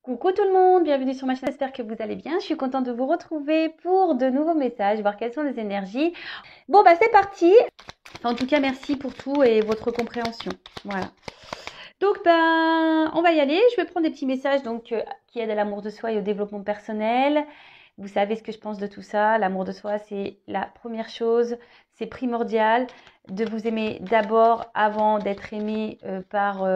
Coucou tout le monde, bienvenue sur ma chaîne, j'espère que vous allez bien. Je suis contente de vous retrouver pour de nouveaux messages, voir quelles sont les énergies. Bon bah c'est parti. En tout cas, merci pour tout et votre compréhension. Voilà. Donc on va y aller. Je vais prendre des petits messages qui aident à l'amour de soi et au développement personnel. Vous savez ce que je pense de tout ça. L'amour de soi, c'est la première chose. C'est primordial de vous aimer d'abord avant d'être aimé par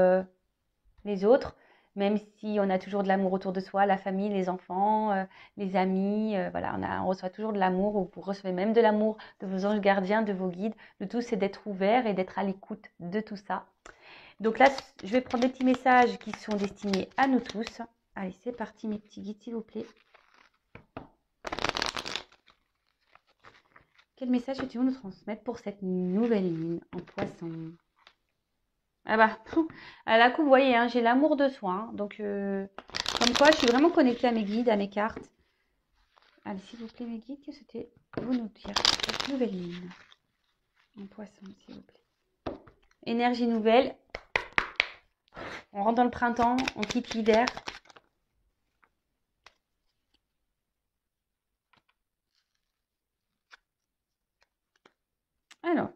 les autres, même si on a toujours de l'amour autour de soi, la famille, les enfants, les amis, voilà, on reçoit toujours de l'amour, ou vous recevez même de l'amour de vos anges gardiens, de vos guides. Le tout, c'est d'être ouvert et d'être à l'écoute de tout ça. Donc là, je vais prendre des petits messages qui sont destinés à nous tous. Allez, c'est parti mes petits guides, s'il vous plaît. Quel message veux-tu nous transmettre pour cette nouvelle lune en poisson? Ah bah, à la coupe, vous voyez, hein, j'ai l'amour de soi. Hein, donc, comme quoi, je suis vraiment connectée à mes guides, à mes cartes. Allez, s'il vous plaît, mes guides, que c'était vous nous dire cette nouvelle lune en poisson, s'il vous plaît. Énergie nouvelle. On rentre dans le printemps, on quitte l'hiver. Alors,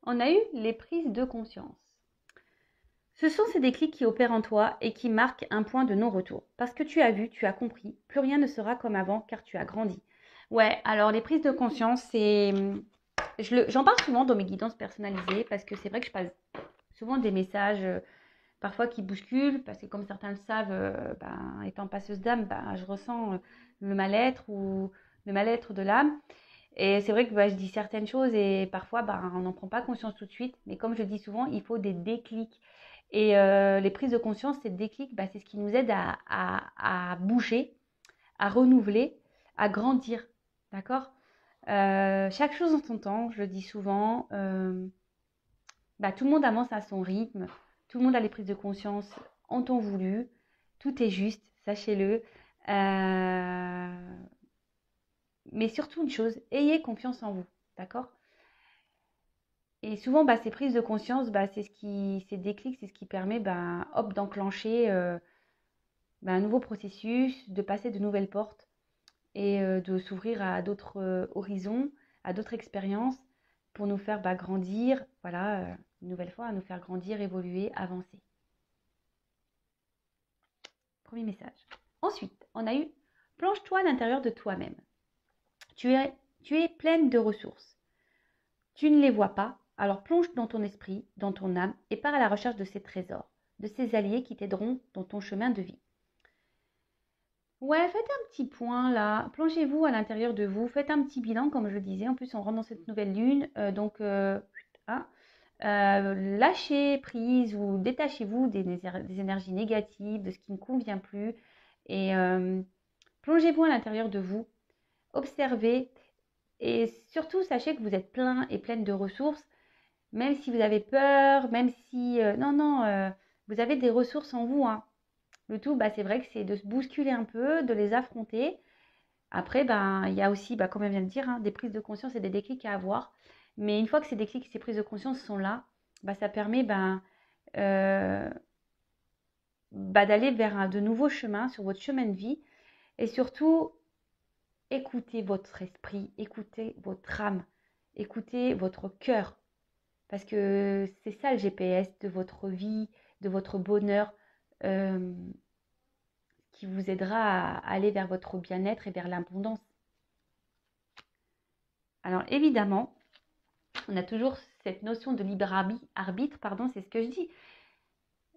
on a eu les prises de conscience. Ce sont ces déclics qui opèrent en toi et qui marquent un point de non-retour. Parce que tu as vu, tu as compris, plus rien ne sera comme avant car tu as grandi. Ouais, alors les prises de conscience, j'en parle souvent dans mes guidances personnalisées parce que c'est vrai que je passe souvent des messages parfois qui bousculent parce que comme certains le savent, étant passeuse d'âme, je ressens le mal-être ou le mal-être de l'âme. Et c'est vrai que je dis certaines choses et parfois on n'en prend pas conscience tout de suite. Mais comme je dis souvent, il faut des déclics. Et les prises de conscience, ces déclics, c'est ce qui nous aide à bouger, à renouveler, à grandir. D'accord? Chaque chose en son temps, je le dis souvent. Tout le monde avance à son rythme. Tout le monde a les prises de conscience en temps voulu. Tout est juste, sachez-le. Mais surtout une chose, ayez confiance en vous. D'accord? Et souvent, ces prises de conscience, ces déclics, c'est ce qui permet d'enclencher un nouveau processus, de passer de nouvelles portes et de s'ouvrir à d'autres horizons, à d'autres expériences pour nous faire grandir, voilà, une nouvelle fois, à nous faire grandir, évoluer, avancer. Premier message. Ensuite, on a eu plonge-toi à l'intérieur de toi-même. Tu es pleine de ressources. Tu ne les vois pas, alors plonge dans ton esprit, dans ton âme et pars à la recherche de ces trésors, de ces alliés qui t'aideront dans ton chemin de vie. Ouais, faites un petit point là, plongez-vous à l'intérieur de vous, faites un petit bilan comme je le disais. En plus, on rentre dans cette nouvelle lune, lâchez prise ou détachez-vous des énergies négatives, de ce qui ne convient plus et plongez-vous à l'intérieur de vous, observez et surtout sachez que vous êtes plein et pleine de ressources, même si vous avez peur, même si vous avez des ressources en vous, hein. Le tout, c'est vrai que c'est de se bousculer un peu, de les affronter. Après, il y a aussi, comme on vient de dire, hein, des prises de conscience et des déclics à avoir. Mais une fois que ces déclics, ces prises de conscience sont là, ça permet euh, d'aller vers de nouveaux chemins sur votre chemin de vie. Et surtout, écoutez votre esprit, écoutez votre âme, écoutez votre cœur. Parce que c'est ça le GPS de votre vie, de votre bonheur. Qui vous aidera à aller vers votre bien-être et vers l'abondance. Alors évidemment, on a toujours cette notion de libre arbitre, c'est ce que je dis.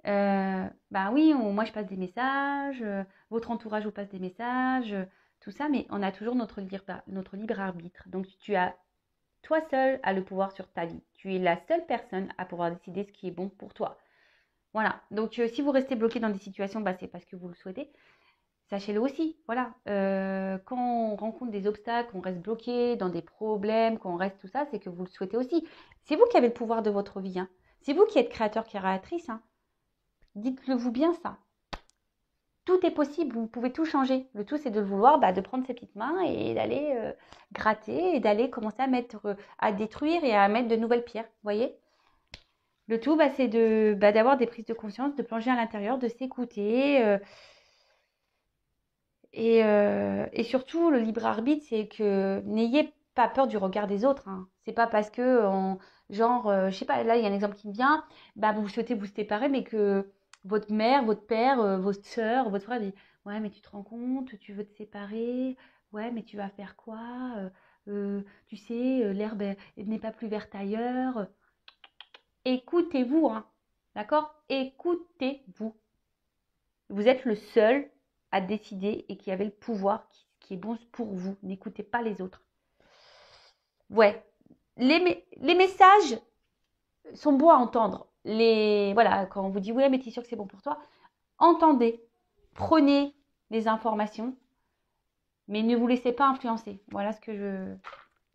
Oui, moi je passe des messages, votre entourage vous passe des messages, tout ça, mais on a toujours notre libre arbitre. Donc tu as toi seul à le pouvoir sur ta vie. Tu es la seule personne à pouvoir décider ce qui est bon pour toi. Voilà, donc si vous restez bloqué dans des situations, c'est parce que vous le souhaitez. Sachez-le aussi, voilà. Quand on rencontre des obstacles, qu'on reste bloqué dans des problèmes, qu'on reste tout ça, c'est que vous le souhaitez aussi. C'est vous qui avez le pouvoir de votre vie, hein. C'est vous qui êtes créateur, créatrice, hein. Dites-le vous bien ça. Tout est possible, vous pouvez tout changer. Le tout, c'est de le vouloir, de prendre ses petites mains et d'aller gratter et d'aller commencer à détruire et à mettre de nouvelles pierres, vous voyez. Le tout, c'est d'avoir des prises de conscience, de plonger à l'intérieur, de s'écouter. Et surtout, le libre arbitre, c'est que n'ayez pas peur du regard des autres. Hein. C'est pas parce que, je sais pas, là, il y a un exemple qui me vient, vous souhaitez vous séparer, mais que votre mère, votre père, votre soeur, votre frère dit, ouais, mais tu te rends compte, tu veux te séparer, ouais, mais tu vas faire quoi? Tu sais, l'herbe elle n'est pas plus verte ailleurs. Écoutez-vous, hein. D'accord? Écoutez-vous. Vous êtes le seul à décider et qui avait le pouvoir qui est bon pour vous. N'écoutez pas les autres. Ouais. Les messages sont beaux à entendre. Voilà, quand on vous dit ouais, mais tu es sûr que c'est bon pour toi, entendez, prenez les informations, mais ne vous laissez pas influencer. Voilà ce que je.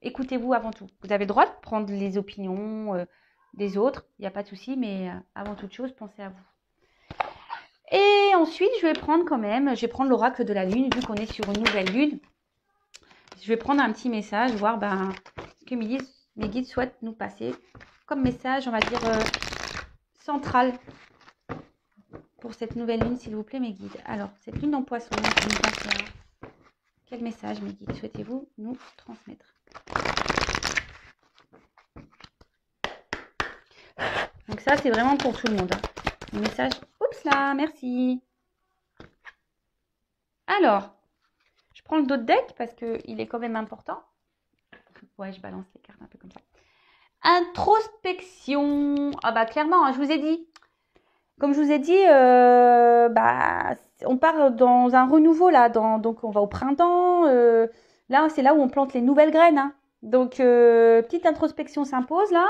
Écoutez-vous avant tout. Vous avez le droit de prendre les opinions des autres, il n'y a pas de souci, mais avant toute chose, pensez à vous. Et ensuite, je vais prendre l'oracle de la lune, vu qu'on est sur une nouvelle lune. Je vais prendre un petit message, voir ce que mes guides souhaitent nous passer comme message, on va dire, central pour cette nouvelle lune, s'il vous plaît, mes guides. Alors, cette lune en poisson, 2021, quel message, mes guides, souhaitez-vous nous transmettre? Donc ça, c'est vraiment pour tout le monde. Le message, oups là, merci. Alors, je prends le dos de deck parce qu'il est quand même important. Ouais, je balance les cartes un peu comme ça. Introspection. Clairement, hein, je vous ai dit. Comme je vous ai dit, on part dans un renouveau là. Donc, on va au printemps. Là, c'est là où on plante les nouvelles graines. Hein. Donc, petite introspection s'impose là.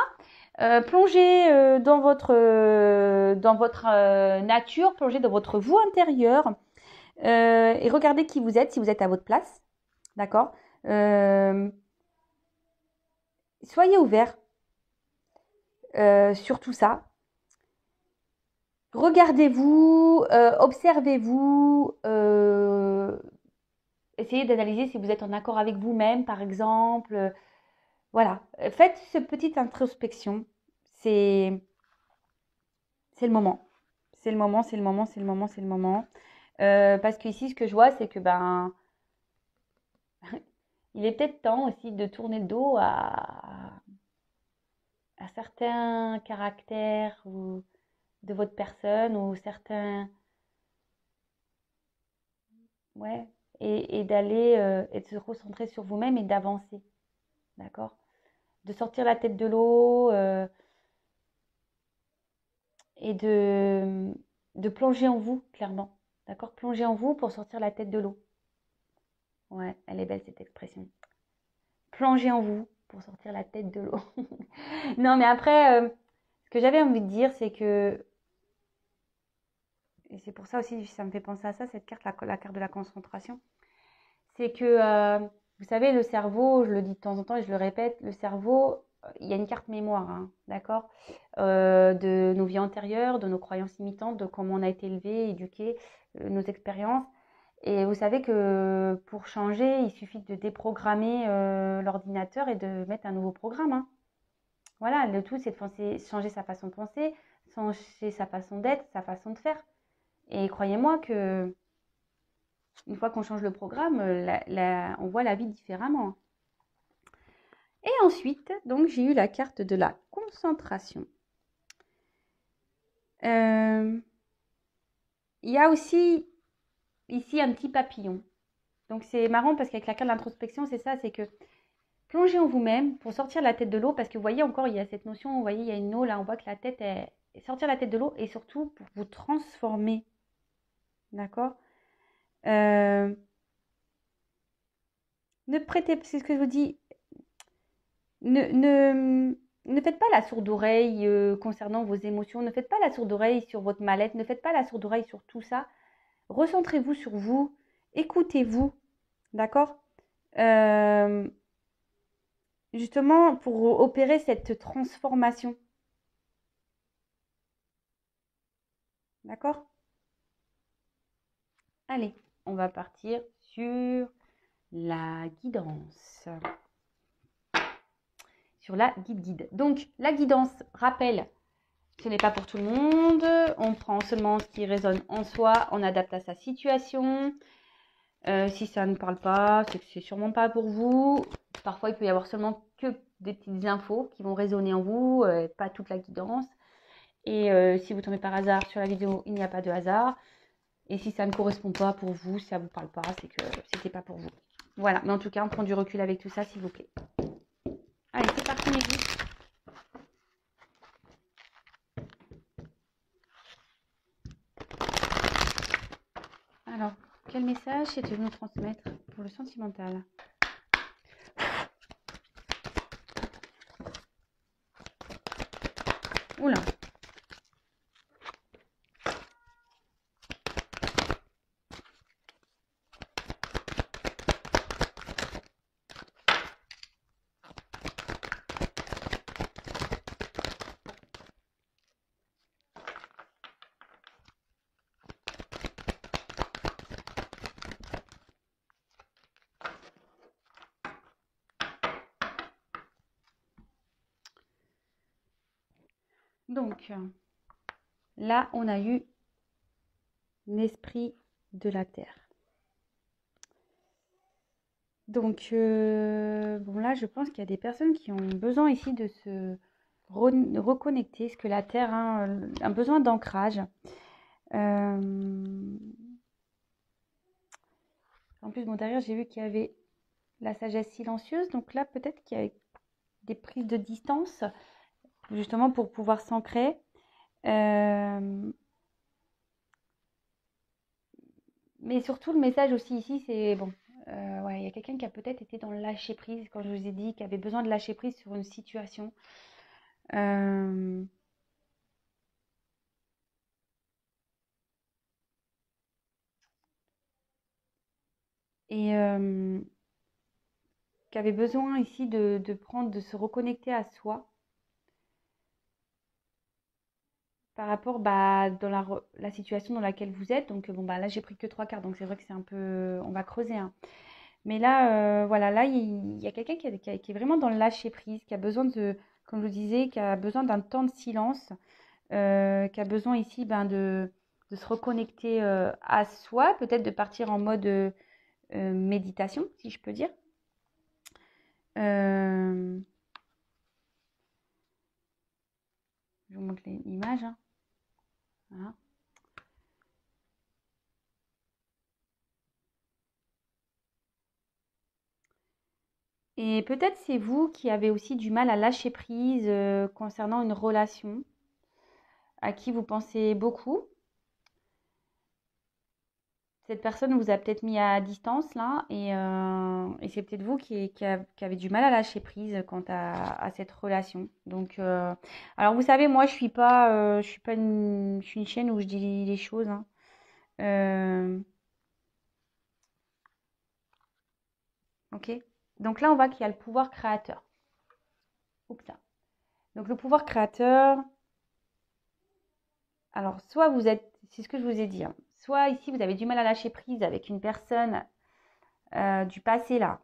Plongez dans votre nature, plongez dans votre vous intérieur et regardez qui vous êtes, si vous êtes à votre place. D'accord Soyez ouverts sur tout ça. Regardez-vous, observez-vous, essayez d'analyser si vous êtes en accord avec vous-même, par exemple. Voilà, faites cette petite introspection. C'est le moment. C'est le moment, c'est le moment, c'est le moment, c'est le moment. Parce que ici, ce que je vois, c'est que il est peut-être temps aussi de tourner le dos à certains caractères ou de votre personne ou certains. Ouais. Et d'aller et de se recentrer sur vous-même et d'avancer. D'accord? De sortir la tête de l'eau et de plonger en vous, clairement. D'accord? Plonger en vous pour sortir la tête de l'eau. Ouais, elle est belle cette expression. Plonger en vous pour sortir la tête de l'eau. Non, mais après, ce que j'avais envie de dire, c'est que, et c'est pour ça aussi, ça me fait penser à ça, cette carte, la carte de la concentration, c'est que, vous savez, le cerveau, je le dis de temps en temps et je le répète, le cerveau, il y a une carte mémoire, hein, d'accord, de nos vies antérieures, de nos croyances imitantes, de comment on a été élevé, éduqué, nos expériences. Et vous savez que pour changer, il suffit de déprogrammer l'ordinateur et de mettre un nouveau programme. Hein. Voilà, le tout, c'est de changer sa façon de penser, changer sa façon d'être, sa façon de faire. Et croyez-moi que une fois qu'on change le programme, on voit la vie différemment. Et ensuite, donc, j'ai eu la carte de la concentration. Il y a aussi ici un petit papillon. Donc, c'est marrant parce qu'avec la carte de l'introspection, c'est ça, c'est que plongez en vous-même pour sortir la tête de l'eau parce que vous voyez encore, il y a cette notion, vous voyez, il y a une eau là, on voit que la tête est. Sortir la tête de l'eau et surtout pour vous transformer. D'accord Ne prêtez, c'est ce que je vous dis, ne faites pas la sourde oreille concernant vos émotions, ne faites pas la sourde oreille sur votre mal-être, ne faites pas la sourde oreille sur tout ça. Recentrez-vous sur vous, écoutez-vous, d'accord Justement pour opérer cette transformation. D'accord? Allez, on va partir sur la guidance. Sur la guide-guide. Donc, la guidance rappelle Ce n'est pas pour tout le monde. On prend seulement ce qui résonne en soi, on adapte à sa situation. Si ça ne parle pas, c'est que c'est sûrement pas pour vous. Parfois, il peut y avoir seulement que des petites infos qui vont résonner en vous, pas toute la guidance. Et si vous tombez par hasard sur la vidéo, il n'y a pas de hasard. Et si ça ne correspond pas pour vous, si ça ne vous parle pas, c'est que c'était pas pour vous. Voilà, mais en tout cas, on prend du recul avec tout ça, s'il vous plaît. Allez, c'est parti, mes filles. Alors, quel message c'est-tu nous transmettre pour le sentimental? Oula. Donc, là, on a eu l'esprit de la terre. Donc, bon, là, je pense qu'il y a des personnes qui ont besoin ici de se reconnecter, parce que la terre a un besoin d'ancrage. En plus, bon, derrière, j'ai vu qu'il y avait la sagesse silencieuse. Donc là, peut-être qu'il y a des prises de distance, justement pour pouvoir s'ancrer. Mais surtout, le message aussi ici, c'est bon. Ouais, il y a quelqu'un qui a peut-être été dans le lâcher prise, quand je vous ai dit, qui avait besoin de lâcher prise sur une situation. Et qui avait besoin ici de se reconnecter à soi par rapport dans la situation dans laquelle vous êtes. Donc bon, là, j'ai pris que 3 cartes, donc c'est vrai que c'est un peu... On va creuser, hein. Mais là, voilà, là, il y a quelqu'un qui est vraiment dans le lâcher prise, qui a besoin comme je vous disais, qui a besoin d'un temps de silence, qui a besoin ici de se reconnecter à soi, peut-être de partir en mode méditation, si je peux dire. Je vous montre l'image, hein. Voilà. Et peut-être c'est vous qui avez aussi du mal à lâcher prise concernant une relation à qui vous pensez beaucoup. Cette personne vous a peut-être mis à distance là et c'est peut-être vous qui avez du mal à lâcher prise quant à cette relation. Donc, alors vous savez, moi je suis pas je suis une chaîne où je dis les choses, hein. Ok. Donc là, on voit qu'il y a le pouvoir créateur. Oups, ça. Donc le pouvoir créateur. Alors soit vous êtes, c'est ce que je vous ai dit, hein. Soit ici vous avez du mal à lâcher prise avec une personne du passé là.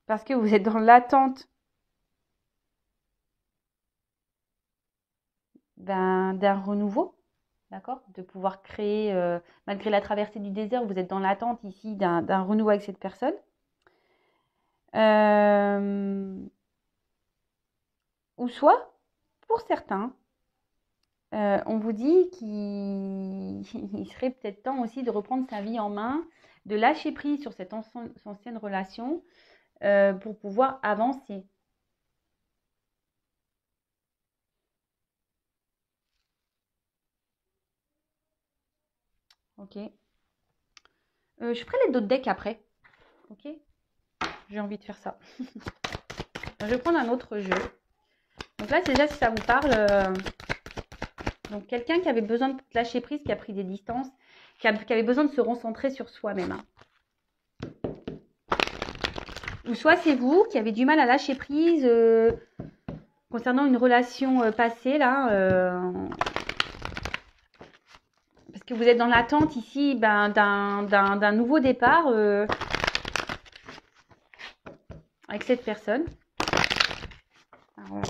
Parce que vous êtes dans l'attente d'un renouveau, d'accord? De pouvoir créer, malgré la traversée du désert, vous êtes dans l'attente ici d'un renouveau avec cette personne. Ou soit, pour certains, on vous dit qu'il serait peut-être temps aussi de reprendre sa vie en main, de lâcher prise sur cette ancienne relation pour pouvoir avancer. Ok. Je ferai les d'autres decks après. Ok. J'ai envie de faire ça. Je vais prendre un autre jeu. Donc là, c'est déjà si ça vous parle. Donc quelqu'un qui avait besoin de lâcher prise, qui a pris des distances, qui avait besoin de se recentrer sur soi-même, hein. Ou soit c'est vous qui avez du mal à lâcher prise concernant une relation passée là. Parce que vous êtes dans l'attente ici d'un nouveau départ avec cette personne. Alors, voilà.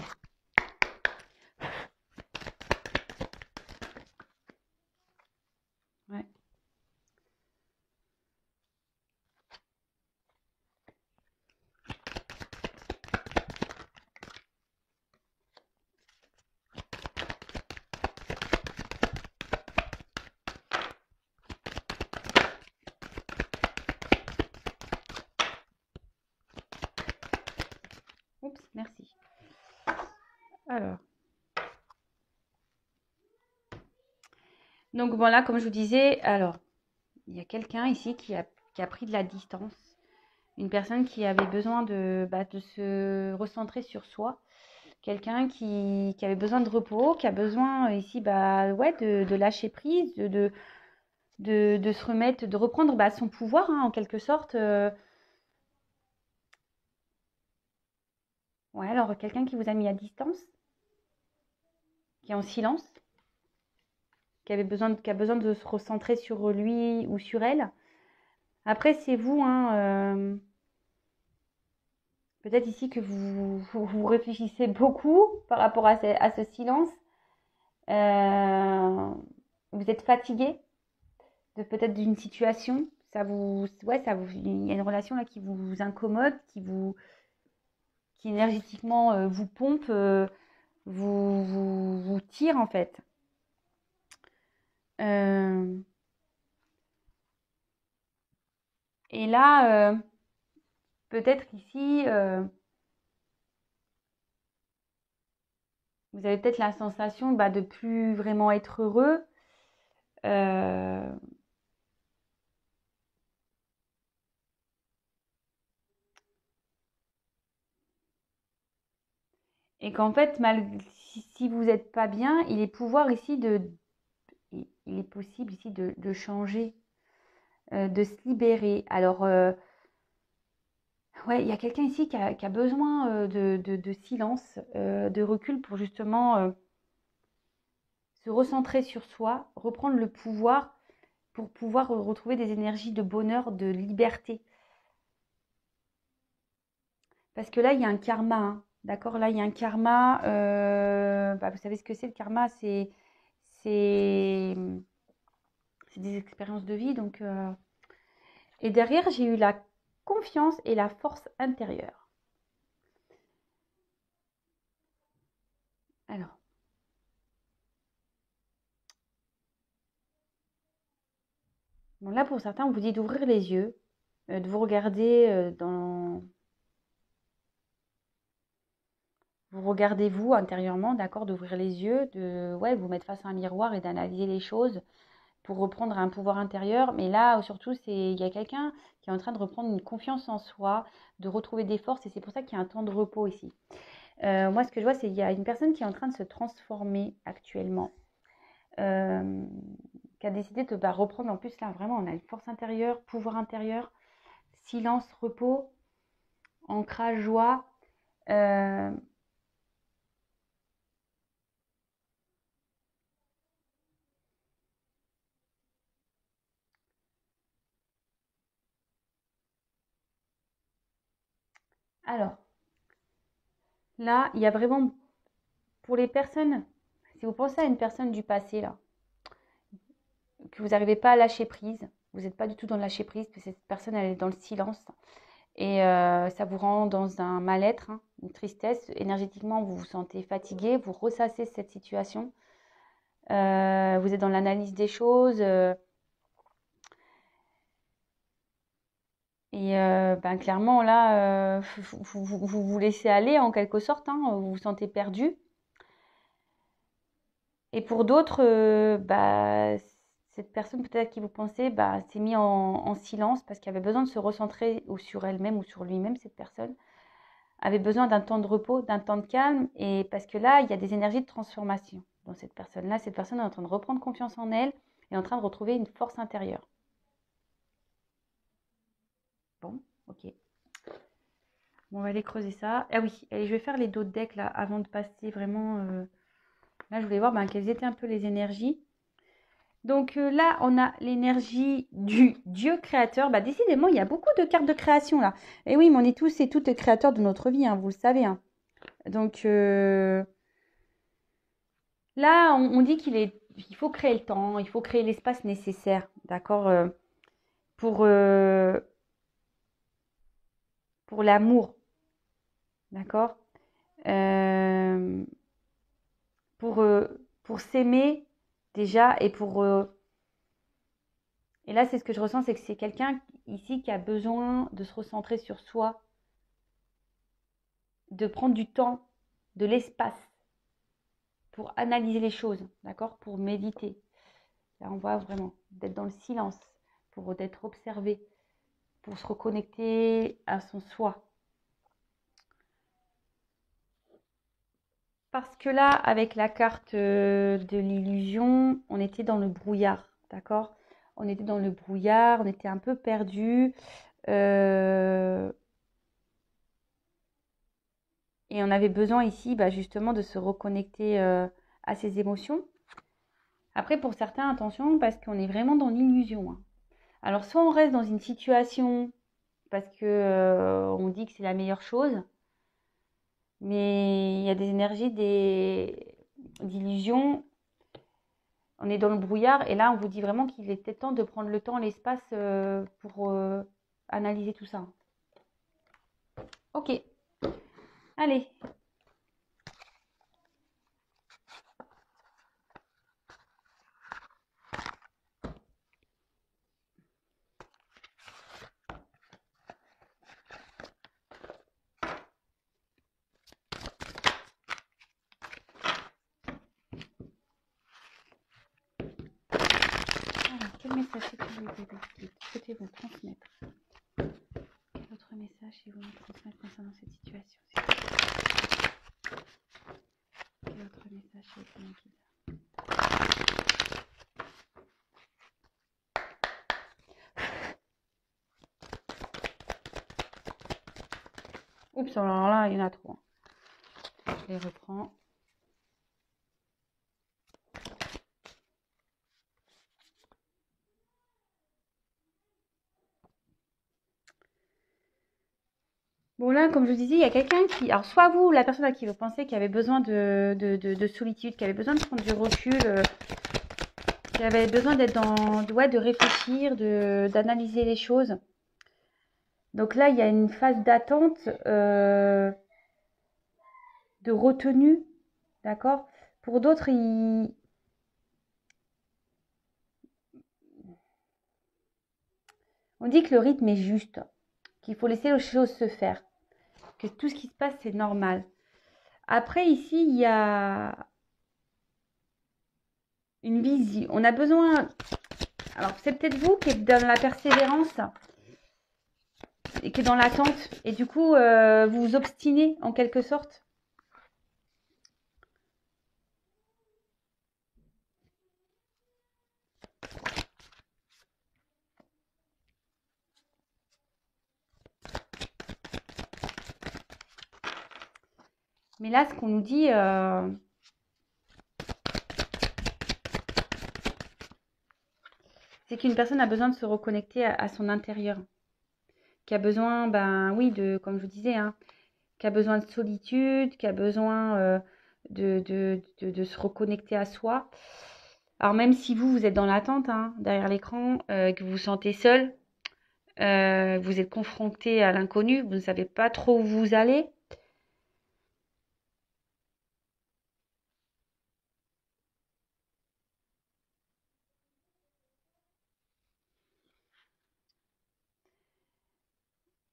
Merci. Alors. Donc voilà, comme je vous disais, alors, il y a quelqu'un ici qui a pris de la distance. Une personne qui avait besoin de se recentrer sur soi. Quelqu'un qui avait besoin de repos, qui a besoin ici de lâcher prise, de se remettre, de reprendre son pouvoir en quelque sorte. Ouais, alors quelqu'un qui vous a mis à distance, qui est en silence, qui a besoin de se recentrer sur lui ou sur elle. Après, c'est vous, peut-être ici que vous réfléchissez beaucoup par rapport à ce silence. Vous êtes fatigué de peut-être d'une situation. Il y a une relation là qui vous incommode, qui énergétiquement vous pompe, vous tire en fait. Et là, peut-être ici, vous avez peut-être la sensation de plus vraiment être heureux. Et qu'en fait, si vous n'êtes pas bien, il est possible ici de changer, de se libérer. Alors, ouais, il y a quelqu'un ici qui a besoin de silence, de recul pour justement se recentrer sur soi, reprendre le pouvoir pour pouvoir retrouver des énergies de bonheur, de liberté. Parce que là, il y a un karma, d'accord? Là, il y a un karma. Vous savez ce que c'est le karma? C'est des expériences de vie. Donc, et derrière, j'ai eu la confiance et la force intérieure. Alors, bon, là, pour certains, on vous dit d'ouvrir les yeux, de vous regarder vous regardez vous intérieurement, d'accord, d'ouvrir les yeux, de vous mettre face à un miroir et d'analyser les choses pour reprendre un pouvoir intérieur. Mais là, surtout, il y a quelqu'un qui est en train de reprendre une confiance en soi, de retrouver des forces, et c'est pour ça qu'il y a un temps de repos ici. Moi, ce que je vois, c'est qu'il y a une personne qui est en train de se transformer actuellement, qui a décidé de reprendre. En plus, là, vraiment, on a une force intérieure, pouvoir intérieur, silence, repos, ancrage, joie. Alors, là, il y a vraiment, pour les personnes, si vous pensez à une personne du passé, là, que vous n'arrivez pas à lâcher prise, vous n'êtes pas du tout dans le lâcher prise, parce que cette personne, elle est dans le silence, et ça vous rend dans un mal-être, une tristesse. Énergétiquement, vous vous sentez fatigué, vous ressassez cette situation, vous êtes dans l'analyse des choses, et clairement, là, vous laissez aller en quelque sorte, vous vous sentez perdu. Et pour d'autres, cette personne peut-être à qui vous pensez s'est mise en silence parce qu'elle avait besoin de se recentrer ou sur elle-même ou sur lui-même, cette personne avait besoin d'un temps de repos, d'un temps de calme, et parce que là, il y a des énergies de transformation dans cette personne-là. Cette personne est en train de reprendre confiance en elle et en train de retrouver une force intérieure. Bon, ok. Bon, on va aller creuser ça. Ah oui, et je vais faire les dos de deck là avant de passer vraiment. Là, je voulais voir quelles étaient un peu les énergies. Donc là, on a l'énergie du Dieu créateur. Décidément, il y a beaucoup de cartes de création là. Et oui, mais on est tous et toutes créateurs de notre vie, vous le savez. Donc là, on dit il faut créer le temps, il faut créer l'espace nécessaire, d'accord, pour, pour l'amour, d'accord, euh, pour s'aimer déjà et là, c'est ce que je ressens, c'est que c'est quelqu'un ici qui a besoin de se recentrer sur soi, de prendre du temps, de l'espace pour analyser les choses, d'accord? Pour méditer. Là, on voit vraiment d'être dans le silence, pour d'être observé, pour se reconnecter à son soi. Parce que là, avec la carte de l'illusion, on était dans le brouillard, d'accord? On était dans le brouillard, on était un peu perdu. Et on avait besoin ici, justement, de se reconnecter à ses émotions. Après, pour certains, attention, parce qu'on est vraiment dans l'illusion, hein. Alors, soit on reste dans une situation parce que on dit que c'est la meilleure chose, mais il y a des énergies d'illusion. On est dans le brouillard et là, on vous dit vraiment qu'il était temps de prendre le temps, l'espace pour analyser tout ça. Ok, allez. Alors, quel message est-ce que vous me transmettre? Quel autre message est-ce que vous me transmettre concernant cette situation? Quel autre message est-ce que vous me transmettre? Oups, alors là, il y en a trop. Je les reprends. Bon là, comme je vous disais, il y a quelqu'un qui... Alors soit vous, la personne à qui vous pensez qui avait besoin de solitude, qui avait besoin de prendre du recul, qui avait besoin d'être dans... Ouais, de réfléchir, d'analyser les choses. Donc là, il y a une phase d'attente, de retenue, d'accord? Pour d'autres, on dit que le rythme est juste, qu'il faut laisser les choses se faire, que tout ce qui se passe, c'est normal. Après, ici, il y a une vision. On a besoin... Alors, c'est peut-être vous qui êtes dans la persévérance et qui est dans l'attente. Et du coup, vous vous obstinez en quelque sorte. Mais là, ce qu'on nous dit... c'est qu'une personne a besoin de se reconnecter à son intérieur. Qui a besoin, oui, comme je vous disais, hein, qui a besoin de solitude, qui a besoin de se reconnecter à soi. Alors même si vous êtes dans l'attente, hein, derrière l'écran, que vous vous sentez seul, vous êtes confronté à l'inconnu, vous ne savez pas trop où vous allez.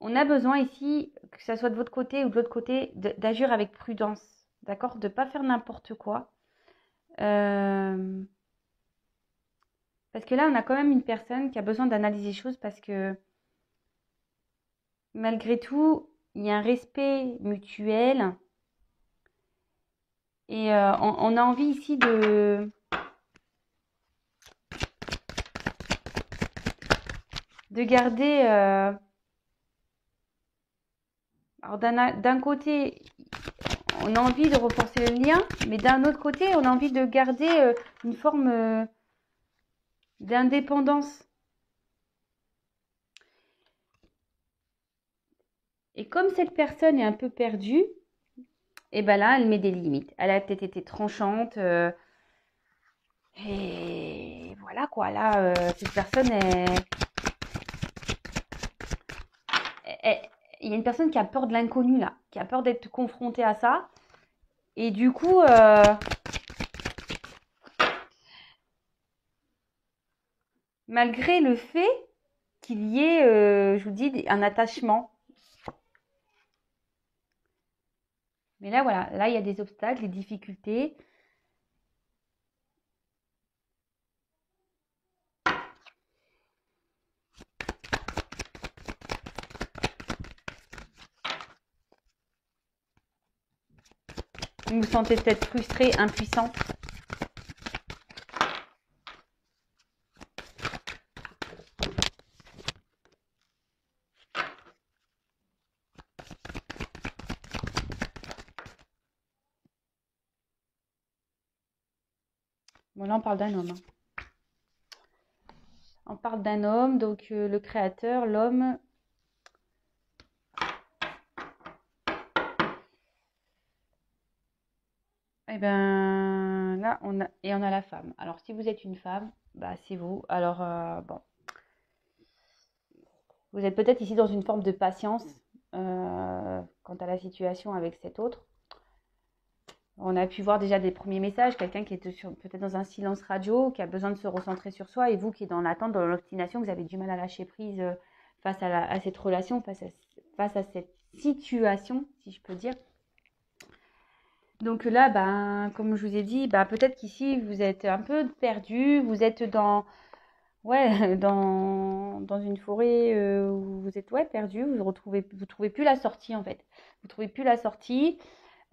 On a besoin ici, que ça soit de votre côté ou de l'autre côté, d'agir avec prudence, d'accord? De ne pas faire n'importe quoi. Parce que là, on a quand même une personne qui a besoin d'analyser les choses parce que malgré tout, il y a un respect mutuel et on a envie ici de garder... alors d'un côté, on a envie de renforcer le lien, mais d'un autre côté, on a envie de garder une forme d'indépendance. Et comme cette personne est un peu perdue, et ben là, elle met des limites. Elle a peut-être été tranchante. Et voilà quoi, là, cette personne il y a une personne qui a peur de l'inconnu là, qui a peur d'être confrontée à ça. Et du coup, malgré le fait qu'il y ait, je vous dis, un attachement. Mais là, voilà, là, il y a des obstacles, des difficultés. Vous vous sentez peut-être frustré, impuissant. Bon, là, on parle d'un homme. On parle d'un homme, donc le créateur, l'homme. Et ben là, on a la femme. Alors, si vous êtes une femme, bah, c'est vous. Alors, bon, vous êtes peut-être ici dans une forme de patience quant à la situation avec cet autre. On a pu voir déjà des premiers messages, quelqu'un qui est peut-être dans un silence radio, qui a besoin de se recentrer sur soi, et vous qui êtes dans l'attente, dans l'obstination, vous avez du mal à lâcher prise face à cette relation, face à cette situation, si je peux dire. Donc là, ben, comme je vous ai dit, ben, peut-être qu'ici, vous êtes un peu perdu, vous êtes ouais, dans une forêt où vous êtes perdu, vous trouvez plus la sortie en fait. Vous trouvez plus la sortie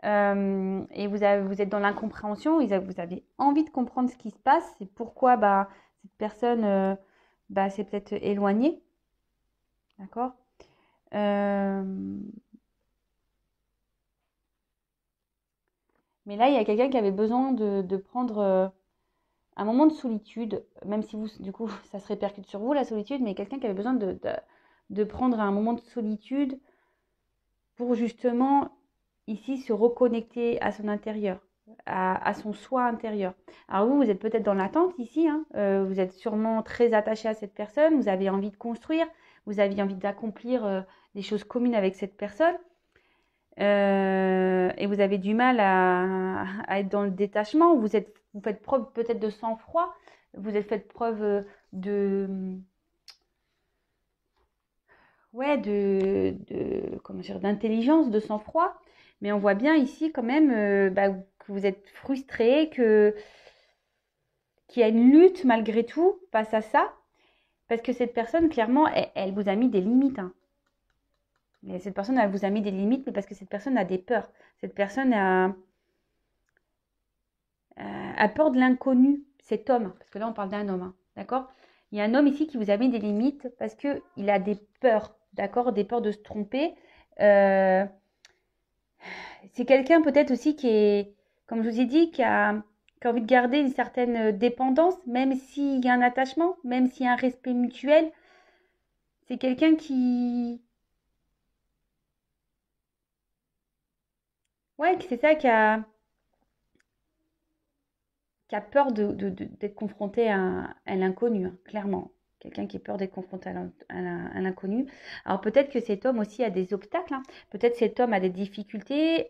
et vous êtes dans l'incompréhension, vous avez envie de comprendre ce qui se passe, c'est pourquoi bah, cette personne s'est peut-être éloignée, d'accord. Mais là, il y a quelqu'un qui avait besoin de prendre un moment de solitude, même si vous, du coup, ça se répercute sur vous, la solitude, mais quelqu'un qui avait besoin de prendre un moment de solitude pour justement, ici, se reconnecter à son intérieur, à son soi intérieur. Alors vous êtes peut-être dans l'attente ici, hein, vous êtes sûrement très attaché à cette personne, vous avez envie de construire, vous avez envie d'accomplir des choses communes avec cette personne. Et vous avez du mal à être dans le détachement, vous faites preuve peut-être de sang-froid, vous avez fait preuve comment dire, d'intelligence, de sang-froid, mais on voit bien ici quand même que vous êtes frustré, qu'il y a une lutte malgré tout face à ça, parce que cette personne, clairement, elle vous a mis des limites, hein. Mais cette personne, elle vous a mis des limites, mais parce que cette personne a des peurs. Cette personne a peur de l'inconnu, cet homme, parce que là on parle d'un homme, hein, d'accord. Il y a un homme ici qui vous a mis des limites parce qu'il a des peurs, d'accord, des peurs de se tromper. Euh, c'est quelqu'un peut-être aussi qui est, comme je vous ai dit, qui a envie de garder une certaine dépendance, même s'il y a un attachement, même s'il y a un respect mutuel. C'est quelqu'un qui... Ouais, c'est ça, qui a peur d'être confronté à l'inconnu, hein, clairement. Quelqu'un qui a peur d'être confronté à l'inconnu. Alors peut-être que cet homme aussi a des obstacles, hein. Peut-être cet homme a des difficultés.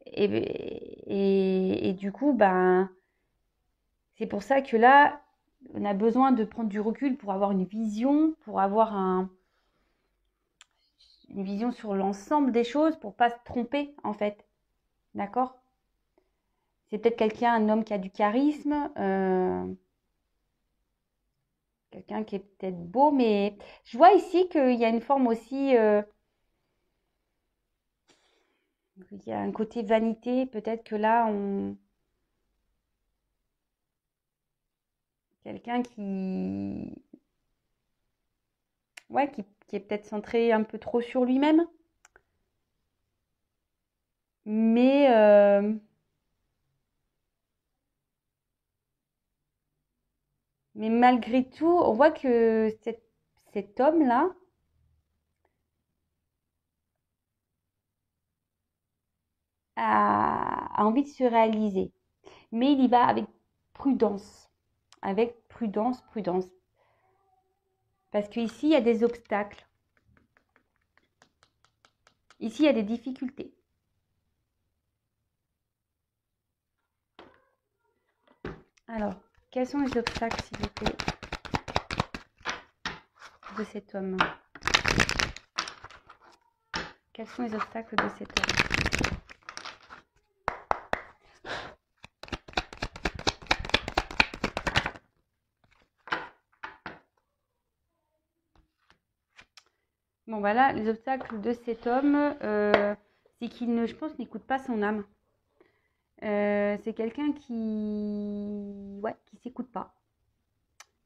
Et du coup, ben, c'est pour ça que là, on a besoin de prendre du recul pour avoir une vision, pour avoir une vision sur l'ensemble des choses, pour pas se tromper en fait. D'accord? C'est peut-être quelqu'un, un homme qui a du charisme, quelqu'un qui est peut-être beau, mais je vois ici qu'il y a une forme aussi, il y a un côté vanité, peut-être que là, quelqu'un qui est peut-être centré un peu trop sur lui-même, mais, mais malgré tout, on voit que cet homme-là a envie de se réaliser, mais il y va avec prudence, prudence. Parce qu'ici, il y a des obstacles. Ici, il y a des difficultés. Alors, quels sont les obstacles, s'il vous plaît, de cet homme? Quels sont les obstacles de cet homme? Bon, voilà, les obstacles de cet homme, c'est qu'il ne, je pense, n'écoute pas son âme. C'est quelqu'un qui s'écoute pas.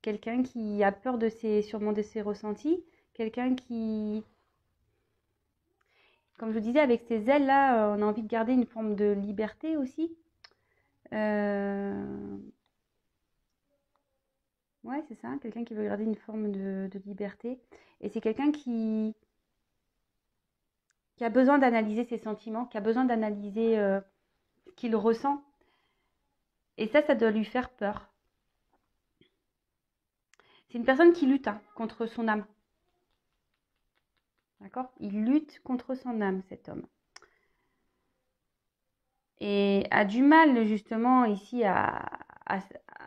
Quelqu'un qui a peur sûrement de ses ressentis. Quelqu'un qui, comme je vous disais, avec ses ailes là, on a envie de garder une forme de liberté aussi. Ouais, c'est ça, quelqu'un qui veut garder une forme de liberté. Et c'est quelqu'un qui a besoin d'analyser ses sentiments, qui a besoin d'analyser ce qu'il ressent. Et ça doit lui faire peur. C'est une personne qui lutte contre son âme. D'accord? Il lutte contre son âme, cet homme. Et a du mal, justement, ici, à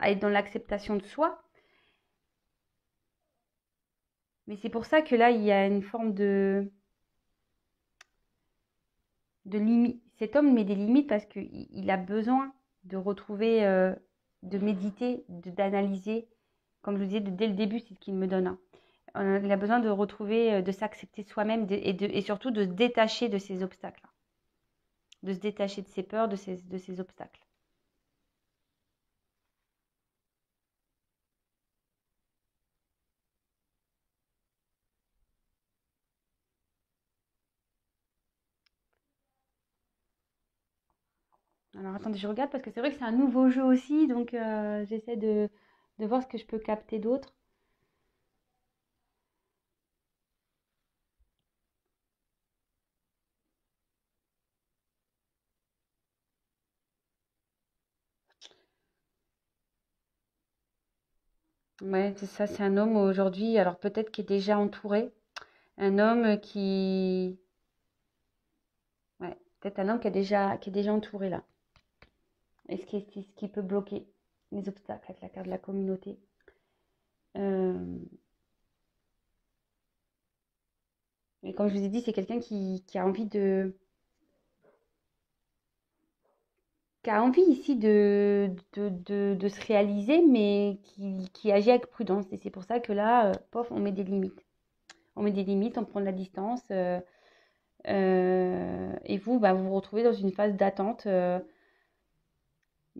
être dans l'acceptation de soi. Mais c'est pour ça que là, il y a une forme de limite. Cet homme met des limites parce qu'il a besoin de retrouver, de méditer, d'analyser. Comme je vous disais, dès le début, c'est ce qu'il me donne. Il a besoin de retrouver, de s'accepter soi-même et surtout de se détacher de ces obstacles. De se détacher de ses peurs, de ces obstacles. Alors attendez, je regarde parce que c'est vrai que c'est un nouveau jeu aussi, donc j'essaie de voir ce que je peux capter d'autre. Ouais, c'est ça, c'est un homme aujourd'hui, alors peut-être qui est déjà entouré. Un homme qui. Ouais, peut-être un homme qui est déjà entouré là. Et ce qui peut bloquer les obstacles avec la carte de la communauté. Euh, Et comme je vous ai dit, c'est quelqu'un qui a envie ici de se réaliser, mais qui agit avec prudence. Et c'est pour ça que là, pof, on met des limites. On met des limites, on prend de la distance. Et vous, bah, vous vous retrouvez dans une phase d'attente.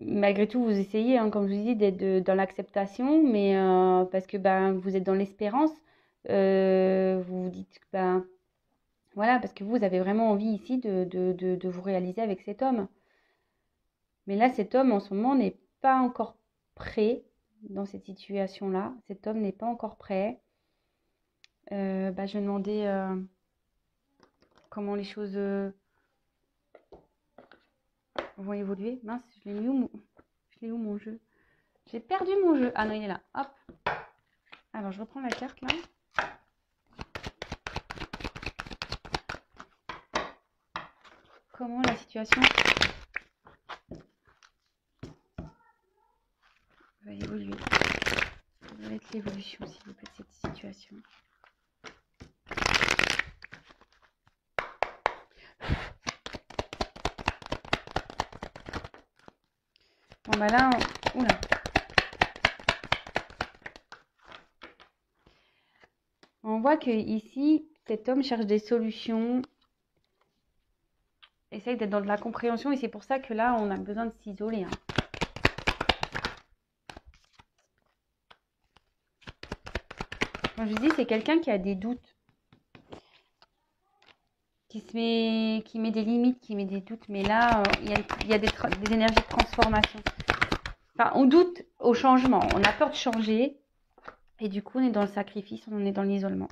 Malgré tout, vous essayez, hein, comme je vous dis, d'être dans l'acceptation, mais parce que ben, vous êtes dans l'espérance. Vous vous dites, ben, voilà, parce que vous avez vraiment envie ici de vous réaliser avec cet homme. Mais là, cet homme, en ce moment, n'est pas encore prêt dans cette situation-là. Cet homme n'est pas encore prêt. Bah, je vais demander comment les choses vont évoluer. Mince, je l'ai où mon jeu? J'ai perdu mon jeu. Ah non, il est là. Hop. Alors, je reprends la carte là. Comment la situation va évoluer? Ça va être l'évolution, s'il vous plaît, de cette situation. Bon, bah là, oula. On voit que ici, cet homme cherche des solutions, essaye d'être dans de la compréhension, et c'est pour ça que là, on a besoin de s'isoler. Hein. Comme je dis, c'est quelqu'un qui a des doutes, qui met des limites, qui met des doutes, mais là, il y a des énergies de transformation. Enfin, on doute au changement, on a peur de changer, et du coup, on est dans le sacrifice, on est dans l'isolement.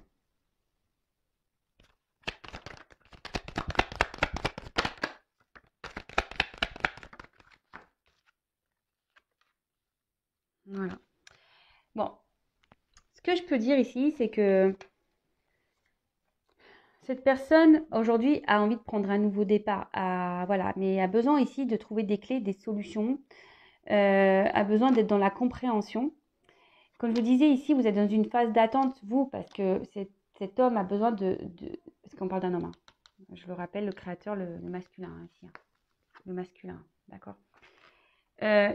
Voilà. Bon, ce que je peux dire ici, c'est que cette personne, aujourd'hui, a envie de prendre un nouveau départ, voilà, mais a besoin ici de trouver des clés, des solutions, a besoin d'être dans la compréhension. Comme je vous disais, ici, vous êtes dans une phase d'attente, vous, parce que cet homme a besoin parce qu'on parle d'un homme, hein. Je le rappelle, le créateur, le masculin, hein, ici. Hein. Le masculin, d'accord.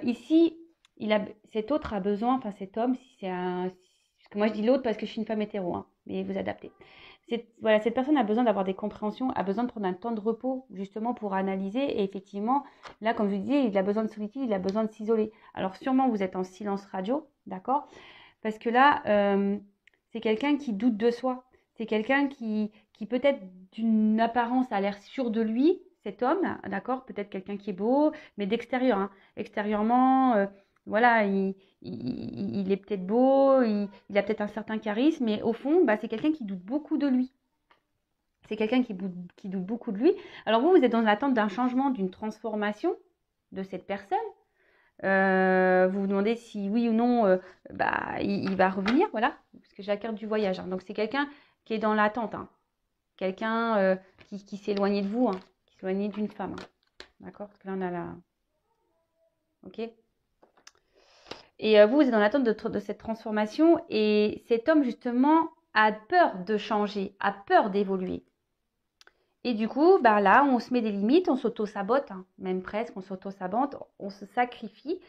Ici, cet autre a besoin, enfin cet homme, si c'est un... Parce que moi, je dis l'autre parce que je suis une femme hétéro, hein, mais vous adaptez. Voilà, cette personne a besoin d'avoir des compréhensions, a besoin de prendre un temps de repos justement pour analyser. Et effectivement, là, comme je vous disais, il a besoin de solitude, il a besoin de s'isoler. Alors sûrement, vous êtes en silence radio, d'accord? Parce que là, c'est quelqu'un qui doute de soi. C'est quelqu'un qui peut-être d'une apparence a l'air sûr de lui, cet homme, d'accord? Peut-être quelqu'un qui est beau, mais d'extérieur, hein. Extérieurement, voilà, il est peut-être beau, il a peut-être un certain charisme, mais au fond, bah, c'est quelqu'un qui doute beaucoup de lui. C'est quelqu'un qui doute beaucoup de lui. Alors vous, vous êtes dans l'attente d'un changement, d'une transformation de cette personne. Vous vous demandez si oui ou non bah, il va revenir, voilà, parce que j'ai la carte du voyage. Hein. Donc c'est quelqu'un qui est dans l'attente, hein. Quelqu'un qui s'est éloigné de vous, hein, qui s'est éloigné d'une femme. Hein. D'accord? Parce que là on a la... Ok? Et vous, vous êtes dans l'attente de cette transformation et cet homme justement a peur de changer, a peur d'évoluer. Et du coup, bah là, on se met des limites, on s'auto-sabote, hein, même presque, on s'auto-sabote, on se sacrifie,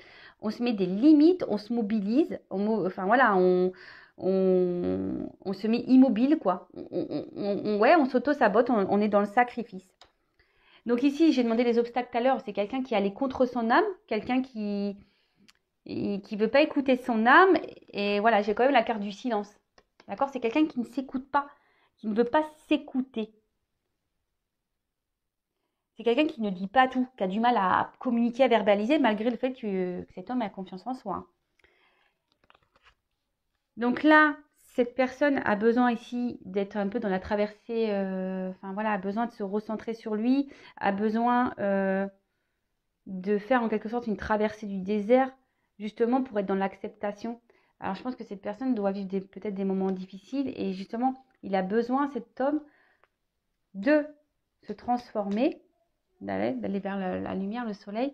on se met des limites, on se mobilise, enfin voilà, on se met immobile, quoi. Ouais, on s'auto-sabote, on est dans le sacrifice. Donc ici, j'ai demandé les obstacles tout à l'heure, c'est quelqu'un qui allait contre son âme, quelqu'un qui veut pas écouter son âme, et voilà, j'ai quand même la carte du silence. D'accord? C'est quelqu'un qui ne s'écoute pas, qui ne veut pas s'écouter. C'est quelqu'un qui ne dit pas tout, qui a du mal à communiquer, à verbaliser, malgré le fait que cet homme a confiance en soi. Donc là, cette personne a besoin ici d'être un peu dans la traversée, enfin voilà, a besoin de se recentrer sur lui, a besoin de faire en quelque sorte une traversée du désert, justement pour être dans l'acceptation. Alors je pense que cette personne doit vivre peut-être des moments difficiles et justement, il a besoin, cet homme, de se transformer, d'aller vers la lumière, le soleil,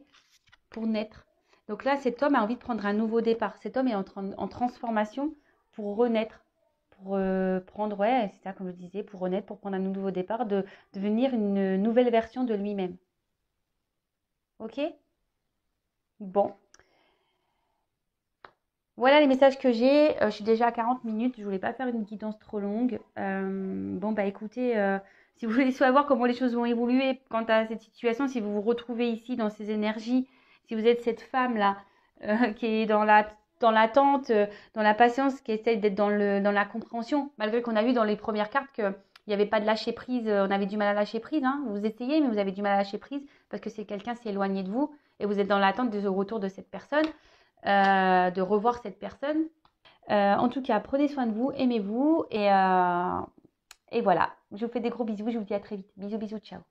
pour naître. Donc là, cet homme a envie de prendre un nouveau départ. Cet homme est en transformation pour renaître, pour prendre, ouais, c'est ça comme je disais, pour renaître, pour prendre un nouveau départ, de devenir une nouvelle version de lui-même. Ok? Bon. Voilà les messages que j'ai. Je suis déjà à 40 minutes. Je voulais pas faire une guidance trop longue. Bon, bah écoutez, si vous voulez savoir comment les choses vont évoluer quant à cette situation, si vous vous retrouvez ici dans ces énergies, si vous êtes cette femme-là qui est dans l'attente, dans la patience, qui essaye d'être dans la compréhension, malgré qu'on a vu dans les premières cartes qu'il n'y avait pas de lâcher prise, on avait du mal à lâcher prise. Hein. Vous essayez, mais vous avez du mal à lâcher prise parce que c'est quelqu'un s'est éloigné de vous et vous êtes dans l'attente du retour de cette personne. De revoir cette personne. En tout cas, prenez soin de vous, aimez-vous et voilà. Je vous fais des gros bisous, je vous dis à très vite. Bisous, bisous, ciao.